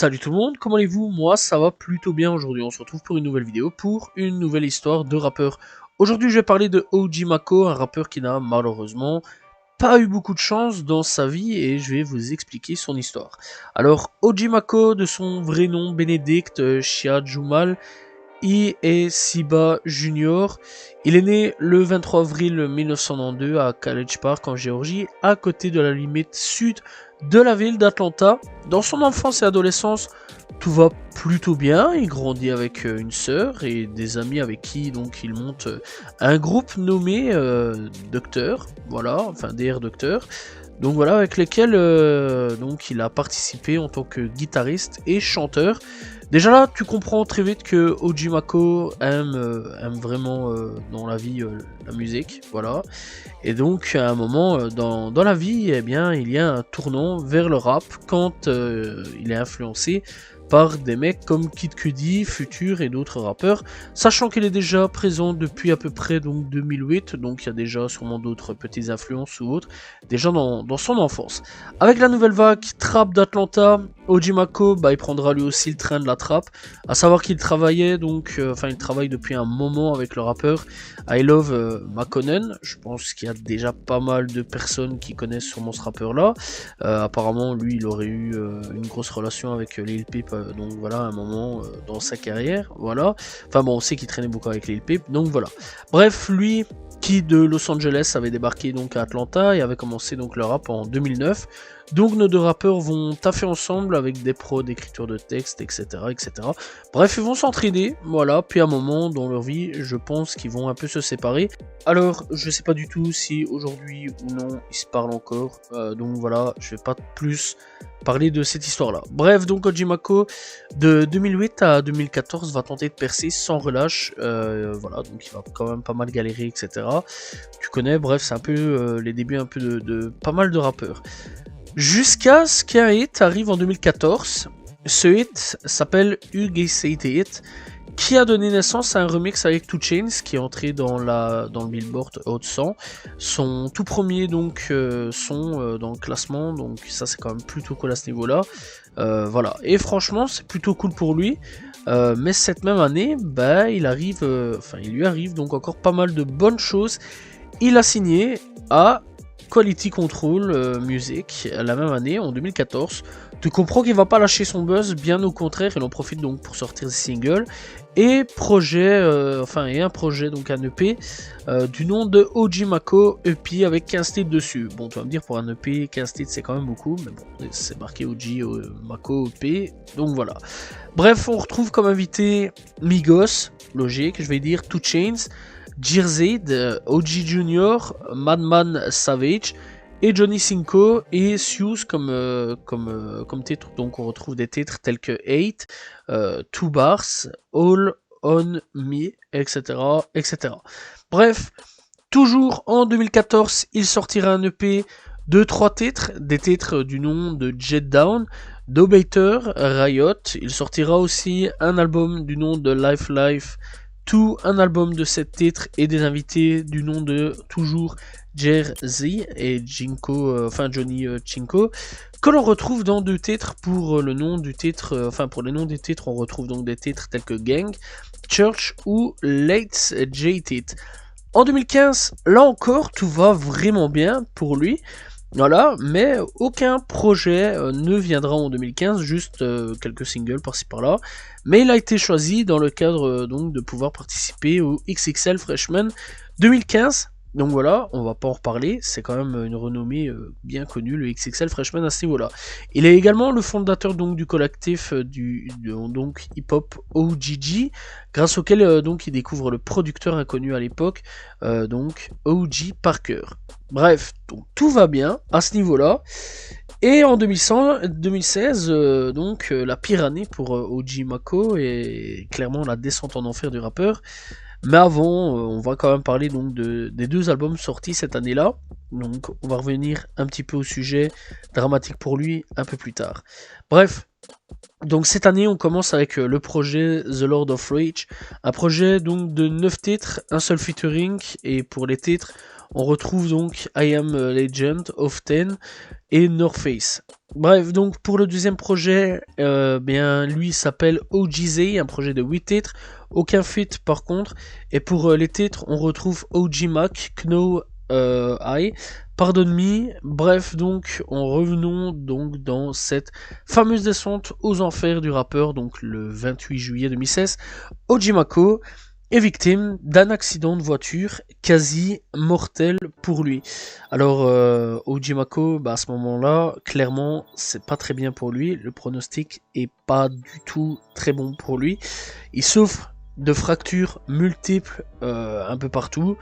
Salut tout le monde, comment allez-vous? Moi ça va plutôt bien aujourd'hui, on se retrouve pour une nouvelle vidéo, pour une nouvelle histoire de rappeur. Aujourd'hui je vais parler de OG Mako, un rappeur qui n'a malheureusement pas eu beaucoup de chance dans sa vie et je vais vous expliquer son histoire. Alors OG Mako, de son vrai nom Benedict Chiajumal, I est Siba Junior. Il est né le 23 avril 1992 à College Park en Géorgie, à côté de la limite sud de la ville d'Atlanta. Dans son enfance et adolescence, tout va plutôt bien. Il grandit avec une sœur et des amis avec qui donc il monte un groupe nommé Docteur, voilà, enfin DR Docteur. Donc voilà, avec lesquels donc il a participé en tant que guitariste et chanteur. Déjà là, tu comprends très vite que OG Mako aime vraiment dans la vie la musique, voilà. Et donc à un moment dans la vie, eh bien, il y a un tournant vers le rap quand il est influencé par des mecs comme Kid Cudi, Future et d'autres rappeurs, sachant qu'il est déjà présent depuis à peu près donc 2008, donc il y a déjà sûrement d'autres petites influences ou autres, déjà dans son enfance. Avec la nouvelle vague trap d'Atlanta, OG Mako, il prendra lui aussi le train de la trap, à savoir qu'il travaillait donc, il travaille depuis un moment avec le rappeur I Love Makonnen. Je pense qu'il y a déjà pas mal de personnes qui connaissent sûrement ce rappeur là. Apparemment lui il aurait eu une grosse relation avec Lil Peep, donc voilà, un moment dans sa carrière, voilà. Enfin bon, on sait qu'il traînait beaucoup avec Lil Peep, donc voilà. Bref, lui qui de Los Angeles avait débarqué donc à Atlanta et avait commencé donc le rap en 2009. Donc nos deux rappeurs vont taffer ensemble avec des pros d'écriture de texte, etc., etc. Bref, ils vont s'entraider, voilà. Puis à un moment dans leur vie, je pense qu'ils vont un peu se séparer. Alors, je sais pas du tout si aujourd'hui ou non ils se parlent encore. Donc voilà, je vais pas plus parler de cette histoire-là. Bref, donc OG Mako, de 2008 à 2014, va tenter de percer sans relâche. Voilà, donc il va quand même pas mal galérer, etc. Tu connais, bref, c'est un peu les débuts un peu de pas mal de rappeurs. Jusqu'à ce qu'un hit arrive en 2014. Ce hit s'appelle You Say It, qui a donné naissance à un remix avec 2 Chainz qui est entré dans le Billboard Hot 100. Son tout premier donc son dans le classement, donc ça c'est quand même plutôt cool à ce niveau-là. Voilà, et franchement c'est plutôt cool pour lui. Mais cette même année, il lui arrive donc encore pas mal de bonnes choses. Il a signé à Quality Control Music la même année, en 2014. Tu comprends qu'il va pas lâcher son buzz, bien au contraire, il en profite donc pour sortir des singles et un projet donc un EP du nom de OG Mako EP avec 15 titres dessus. Bon, tu vas me dire pour un EP 15 titres c'est quand même beaucoup, mais bon, c'est marqué OG Mako EP, donc voilà. Bref, on retrouve comme invité Migos, logique, je vais dire 2 Chainz, Jersey, OG Junior, Madman Savage et Johnny Cinco et Seus comme titre. Donc on retrouve des titres tels que 8, 2 Bars, All On Me, etc., etc. Bref, toujours en 2014, il sortira un EP de 3 titres, des titres du nom de Jet Down, Dobater, Riot. Il sortira aussi un album du nom de Life, tout un album de 7 titres et des invités du nom de toujours Jersey et Johnny Cinco, que l'on retrouve dans 2 titres. Pour le nom du titre, pour les noms des titres, on retrouve donc des titres tels que Gang, Church ou Late Jaded. En 2015, là encore, tout va vraiment bien pour lui. Voilà, mais aucun projet ne viendra en 2015, juste quelques singles par-ci par-là. Mais il a été choisi dans le cadre donc de pouvoir participer au XXL Freshman 2015. Donc voilà, on va pas en reparler, c'est quand même une renommée bien connue, le XXL Freshman à ce niveau-là. Il est également le fondateur donc du collectif donc hip-hop OGG, grâce auquel donc il découvre le producteur inconnu à l'époque, donc OG Parker. Bref, donc tout va bien à ce niveau-là. Et en 2016, la pire année pour OG Mako et clairement la descente en enfer du rappeur. Mais avant, on va quand même parler donc des 2 albums sortis cette année-là. Donc on va revenir un petit peu au sujet dramatique pour lui un peu plus tard. Bref, donc cette année on commence avec le projet The Lord of Rage, un projet donc de 9 titres, un seul featuring, et pour les titres On retrouve donc I Am Legend of Ten et North Face. Bref, donc pour le deuxième projet, bien lui s'appelle OGZ, un projet de 8 titres, aucun feat par contre. Et pour les titres, on retrouve OG Mac, Kno I, Pardon Me. Bref, donc en revenons donc dans cette fameuse descente aux enfers du rappeur, donc le 28 juillet 2016, OG Mako est victime d'un accident de voiture quasi mortel pour lui. Alors, OG Mako, à ce moment-là, clairement, c'est pas très bien pour lui. Le pronostic est pas du tout très bon pour lui. Il souffre de fractures multiples un peu partout,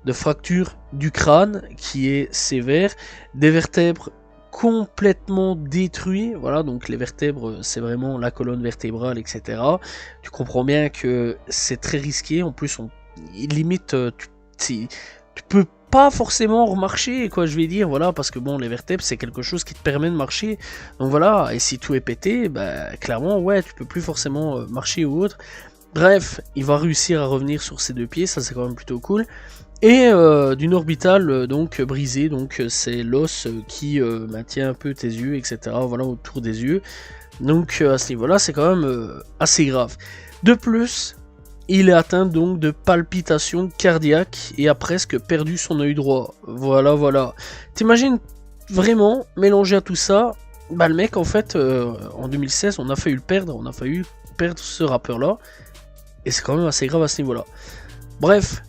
de fractures du crâne qui est sévère, des vertèbres complètement détruits, voilà, donc les vertèbres c'est vraiment la colonne vertébrale, etc. Tu comprends bien que c'est très risqué, en plus limite tu peux pas forcément remarcher, quoi, je vais dire, voilà, parce que bon, les vertèbres c'est quelque chose qui te permet de marcher, donc voilà, et si tout est pété, clairement ouais, tu peux plus forcément marcher ou autre. Bref, il va réussir à revenir sur ses deux pieds, ça c'est quand même plutôt cool. Et d'une orbitale donc brisée, donc c'est l'os qui maintient un peu tes yeux, etc. Voilà, autour des yeux. Donc à ce niveau-là, c'est quand même assez grave. De plus, il est atteint donc de palpitations cardiaques et a presque perdu son œil droit. Voilà, voilà. T'imagines vraiment mélanger à tout ça, le mec en fait en 2016, on a failli perdre ce rappeur-là. Et c'est quand même assez grave à ce niveau-là. Bref.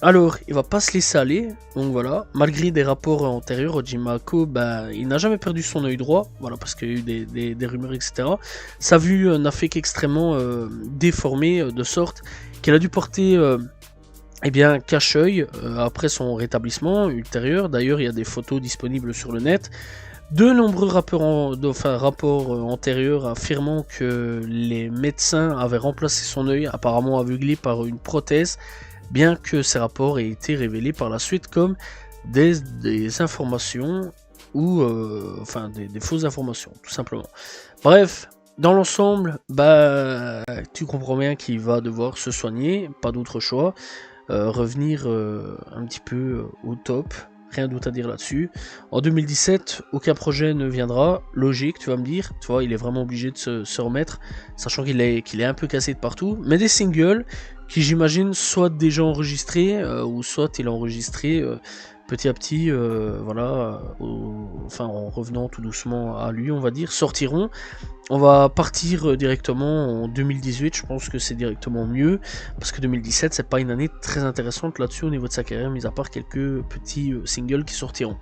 Alors, il va pas se laisser aller, donc voilà, malgré des rapports antérieurs, OG Mako, il n'a jamais perdu son œil droit, voilà, parce qu'il y a eu des rumeurs, etc. Sa vue n'a fait qu'extrêmement déformée, de sorte qu'elle a dû porter cache-œil après son rétablissement ultérieur. D'ailleurs, il y a des photos disponibles sur le net. De nombreux rapports antérieurs affirmant que les médecins avaient remplacé son œil, apparemment aveuglé par une prothèse, bien que ces rapports aient été révélés par la suite comme des informations ou des fausses informations, tout simplement. Bref, dans l'ensemble, tu comprends bien qu'il va devoir se soigner, pas d'autre choix, revenir un petit peu au top. Rien d'autre à dire là-dessus. En 2017, aucun projet ne viendra. Logique, tu vas me dire. Tu vois, il est vraiment obligé de se remettre, sachant qu'il est un peu cassé de partout. Mais des singles qui, j'imagine, soit déjà enregistrés, ou soit il a enregistré petit à petit, en revenant tout doucement à lui, on va dire, sortiront. On va partir directement en 2018, je pense que c'est directement mieux, parce que 2017 c'est pas une année très intéressante là-dessus au niveau de sa carrière, mis à part quelques petits singles qui sortiront.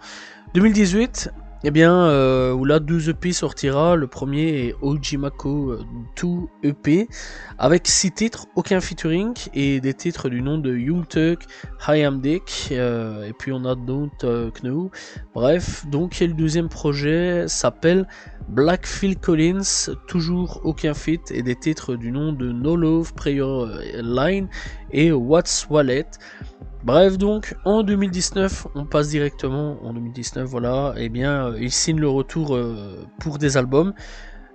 2018, où là 2 EP sortira, le premier est OG Mako 2 EP, avec 6 titres, aucun featuring, et des titres du nom de Young Tuck, I Am Dick, et puis on a Don't Kno. Bref, donc le deuxième projet s'appelle Black Phil Collins, toujours aucun feat, et des titres du nom de No Love, Prayer Line et What's Wallet. Bref, donc en 2019, on passe directement en 2019, voilà, il signe le retour pour des albums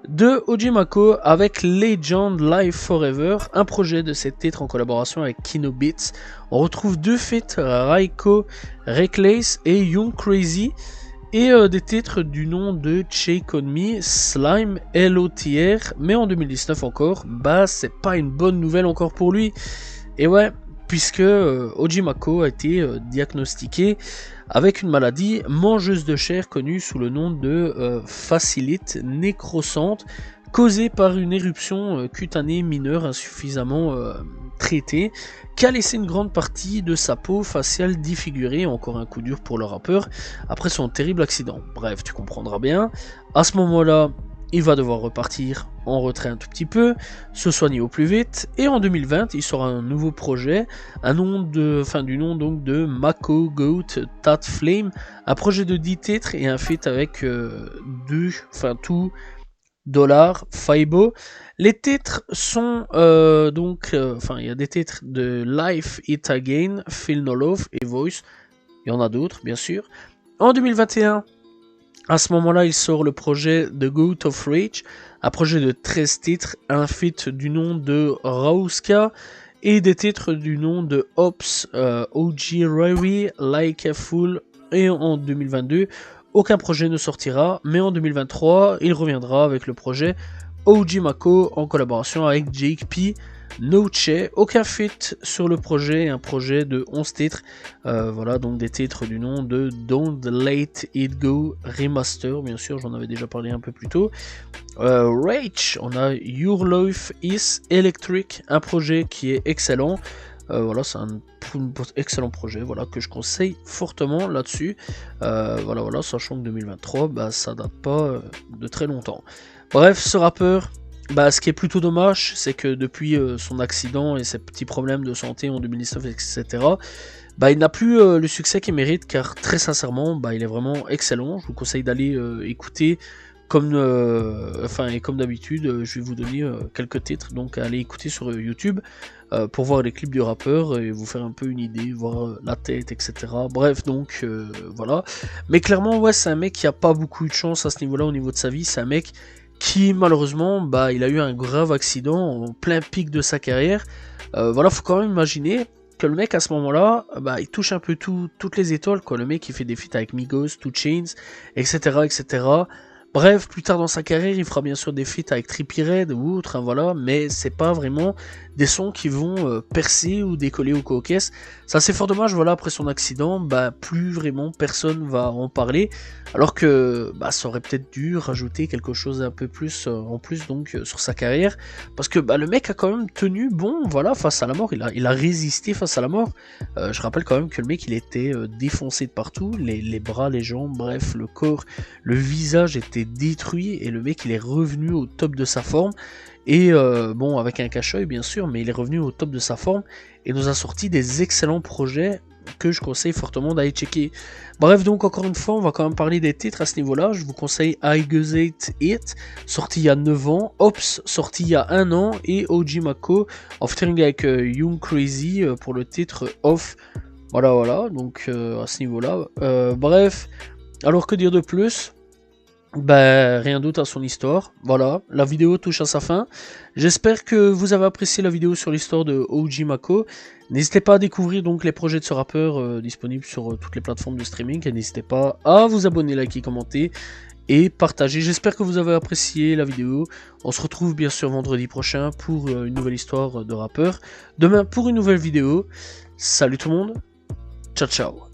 de OG Mako avec Legend Live Forever, un projet de 7 titres en collaboration avec Kino Beats. On retrouve 2 feats, Raiko Reckless et Young Crazy, et des titres du nom de Shake On Me, Slime, LOTR, mais en 2019 encore, c'est pas une bonne nouvelle encore pour lui. Et ouais, puisque OG Mako a été diagnostiqué avec une maladie mangeuse de chair connue sous le nom de facilite nécrosante, causée par une éruption cutanée mineure insuffisamment traitée, qui a laissé une grande partie de sa peau faciale défigurée. Encore un coup dur pour le rappeur après son terrible accident. Bref, tu comprendras bien. À ce moment-là, il va devoir repartir en retrait un tout petit peu, se soigner au plus vite, et en 2020, il sort un nouveau projet, du nom donc de Mako Goat Tat Flame, un projet de 10 titres et un feat avec tout Dollar Faibo. Les titres sont il y a des titres de Life It Again, Feel No Love et Voice, il y en a d'autres bien sûr. En 2021, à ce moment-là, il sort le projet The Goat of Rage, un projet de 13 titres, un feat du nom de Rauska et des titres du nom de Ops, OG Rary, Like a Fool, et en 2022, aucun projet ne sortira, mais en 2023, il reviendra avec le projet OG Mako en collaboration avec Jake P. Noche, aucun feat sur le projet, un projet de 11 titres, voilà donc des titres du nom de Don't Let It Go Remaster, bien sûr j'en avais déjà parlé un peu plus tôt. Rage, on a Your Life is Electric, un projet qui est excellent, voilà c'est un excellent projet, voilà que je conseille fortement là-dessus, voilà, sachant que 2023 bah, ça date pas de très longtemps. Bref, ce rappeur, bah, ce qui est plutôt dommage, c'est que depuis son accident et ses petits problèmes de santé en 2019, etc., bah, il n'a plus le succès qu'il mérite, car très sincèrement, bah, il est vraiment excellent. Je vous conseille d'aller écouter, comme d'habitude, je vais vous donner quelques titres, donc allez écouter sur YouTube pour voir les clips du rappeur et vous faire un peu une idée, voir la tête, etc. Bref, donc voilà. Mais clairement, ouais, c'est un mec qui a pas beaucoup eu de chance à ce niveau-là, au niveau de sa vie. C'est un mec qui malheureusement bah, il a eu un grave accident en plein pic de sa carrière. Voilà, faut quand même imaginer que le mec à ce moment-là, bah, il touche un peu toutes les étoiles, quoi. Le mec il fait des feats avec Migos, 2 Chainz, etc. Bref, plus tard dans sa carrière, il fera bien sûr des feats avec Trippie Redd ou autre, hein, voilà, mais c'est pas vraiment des sons qui vont percer ou décoller au coquesse. Ça c'est fort dommage, voilà, après son accident, bah plus vraiment personne va en parler, alors que bah, ça aurait peut-être dû rajouter quelque chose un peu plus en plus donc sur sa carrière, parce que bah, le mec a quand même tenu bon, voilà, face à la mort, il a résisté face à la mort. Je rappelle quand même que le mec il était défoncé de partout, les bras, les jambes, bref, le corps, le visage était détruit et le mec il est revenu au top de sa forme. Et bon, avec un cache-œil bien sûr, mais il est revenu au top de sa forme et nous a sorti des excellents projets que je conseille fortement d'aller checker. Bref, donc encore une fois, on va quand même parler des titres à ce niveau-là. Je vous conseille I Gazette It, sorti il y a 9 ans, Ops, sorti il y a 1 an, et OG Mako, en featuring avec Young Crazy pour le titre Off. Voilà, donc à ce niveau-là. Bref, alors que dire de plus ? Ben, rien d'autre à son histoire. Voilà, la vidéo touche à sa fin. J'espère que vous avez apprécié la vidéo sur l'histoire de OG Mako. N'hésitez pas à découvrir donc les projets de ce rappeur disponibles sur toutes les plateformes de streaming. Et n'hésitez pas à vous abonner, liker, commenter et partager. J'espère que vous avez apprécié la vidéo. On se retrouve bien sûr vendredi prochain pour une nouvelle histoire de rappeur. Demain pour une nouvelle vidéo. Salut tout le monde. Ciao, ciao.